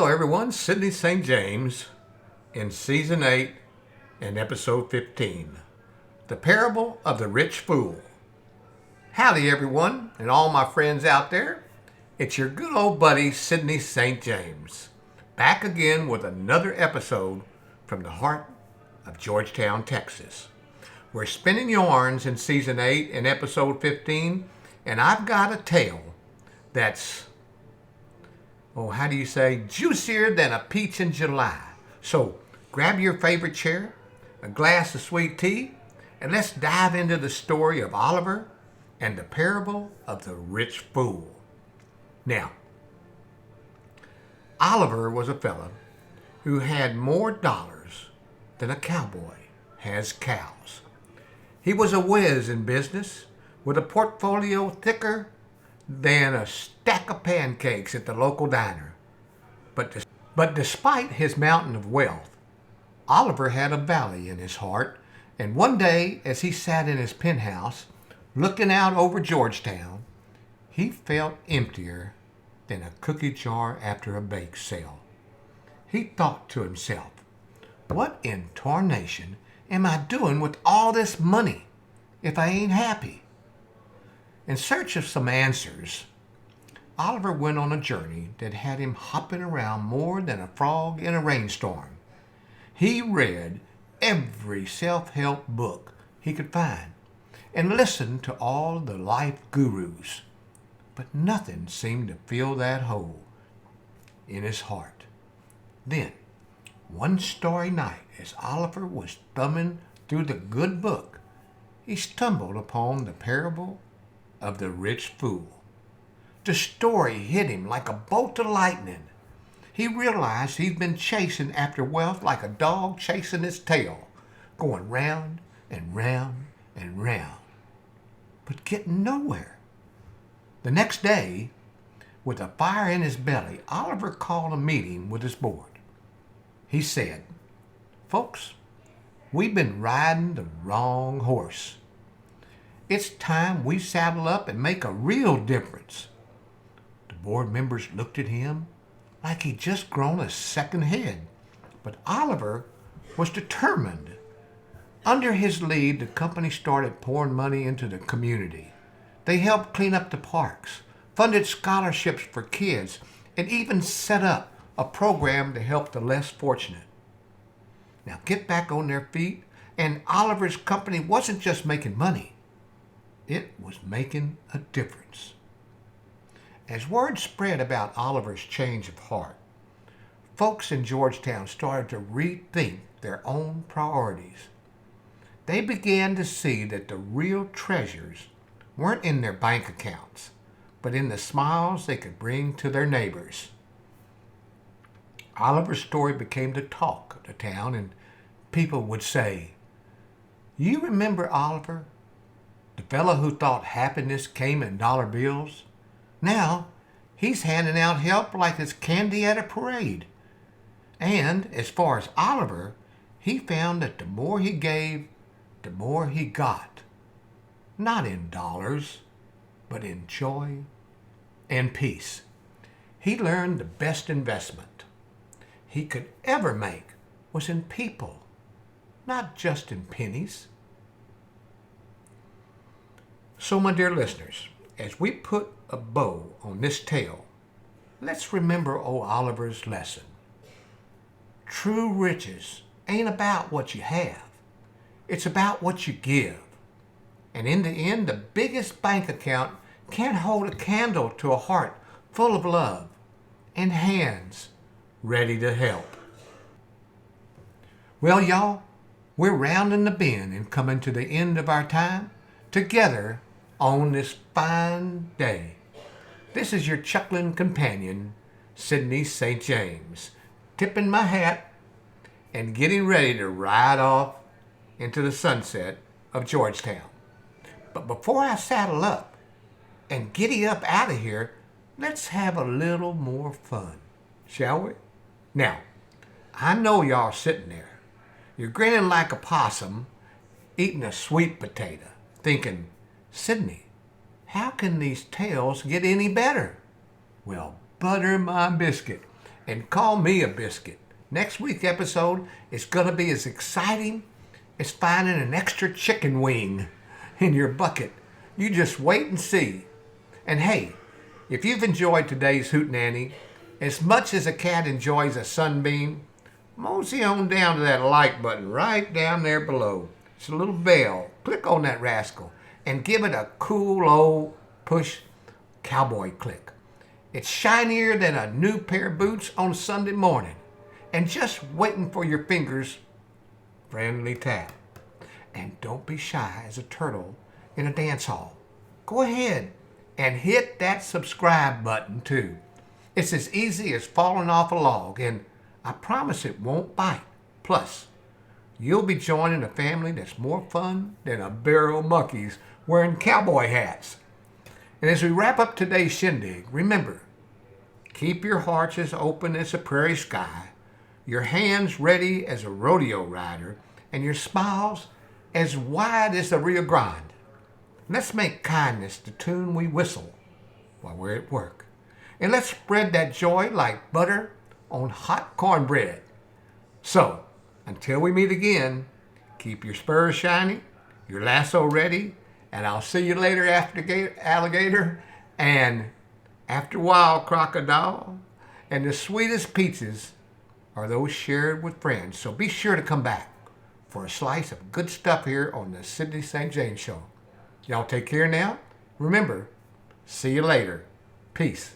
Hello everyone, Sidney St. James in Season 8 and Episode 15, The Parable of the Rich Fool. Howdy everyone and all my friends out there. It's your good old buddy Sidney St. James, back again with another episode from the heart of Georgetown, Texas. We're spinning yarns in Season 8 and Episode 15, and I've got a tale that's juicier than a peach in July. So grab your favorite chair, a glass of sweet tea, and let's dive into the story of Oliver and the parable of the rich fool. Now, Oliver was a fella who had more dollars than a cowboy has cows. He was a whiz in business with a portfolio thicker than a stack of pancakes at the local diner. But despite his mountain of wealth, Oliver had a valley in his heart, and one day as he sat in his penthouse looking out over Georgetown, he felt emptier than a cookie jar after a bake sale. He thought to himself, what in tarnation am I doing with all this money if I ain't happy? In search of some answers, Oliver went on a journey that had him hopping around more than a frog in a rainstorm. He read every self-help book he could find and listened to all the life gurus, but nothing seemed to fill that hole in his heart. Then, one starry night, as Oliver was thumbing through the good book, he stumbled upon the parable of the rich fool. The story hit him like a bolt of lightning. He realized he'd been chasing after wealth like a dog chasing its tail, going round and round and round, but getting nowhere. The next day, with a fire in his belly, Oliver called a meeting with his board. He said, "Folks, we've been riding the wrong horse. It's time we saddle up and make a real difference." The board members looked at him like he'd just grown a second head, but Oliver was determined. Under his lead, the company started pouring money into the community. They helped clean up the parks, funded scholarships for kids, and even set up a program to help the less fortunate. Now get back on their feet, and Oliver's company wasn't just making money. It was making a difference. As word spread about Oliver's change of heart, folks in Georgetown started to rethink their own priorities. They began to see that the real treasures weren't in their bank accounts, but in the smiles they could bring to their neighbors. Oliver's story became the talk of the town, and people would say, "You remember Oliver? The fellow who thought happiness came in dollar bills? Now he's handing out help like it's candy at a parade." And as far as Oliver, he found that the more he gave, the more he got. Not in dollars, but in joy and peace. He learned the best investment he could ever make was in people, not just in pennies. So, my dear listeners, as we put a bow on this tale, let's remember old Oliver's lesson. True riches ain't about what you have. It's about what you give. And in the end, the biggest bank account can't hold a candle to a heart full of love and hands ready to help. Well, y'all, we're rounding the bend and coming to the end of our time together on this fine day. This is your chuckling companion, Sidney St. James, tipping my hat and getting ready to ride off into the sunset of Georgetown. But before I saddle up and giddy up out of here, let's have a little more fun, shall we? Now, I know y'all sitting there. You're grinning like a possum eating a sweet potato, thinking, "Sidney, how can these tales get any better?" Well, butter my biscuit. and call me a biscuit. Next week's episode is going to be as exciting as finding an extra chicken wing in your bucket. You just wait and see. And hey, if you've enjoyed today's hootenanny as much as a cat enjoys a sunbeam, mosey on down to that like button right down there below. It's a little bell. Click on that rascal and give it a cool old push cowboy click. It's shinier than a new pair of boots on Sunday morning and just waiting for your fingers' friendly tap. And don't be shy as a turtle in a dance hall. Go ahead and hit that subscribe button too. It's as easy as falling off a log, and I promise it won't bite. Plus, you'll be joining a family that's more fun than a barrel of monkeys wearing cowboy hats. And as we wrap up today's shindig, remember, keep your hearts as open as the prairie sky, your hands ready as a rodeo rider, and your smiles as wide as the Rio Grande. Let's make kindness the tune we whistle while we're at work. And let's spread that joy like butter on hot cornbread. So, until we meet again, keep your spurs shiny, your lasso ready, and I'll see you later after alligator, and after a while crocodile, and the sweetest peaches are those shared with friends. So be sure to come back for a slice of good stuff here on the Sidney St. James Show. Y'all take care now. Remember, see you later. Peace.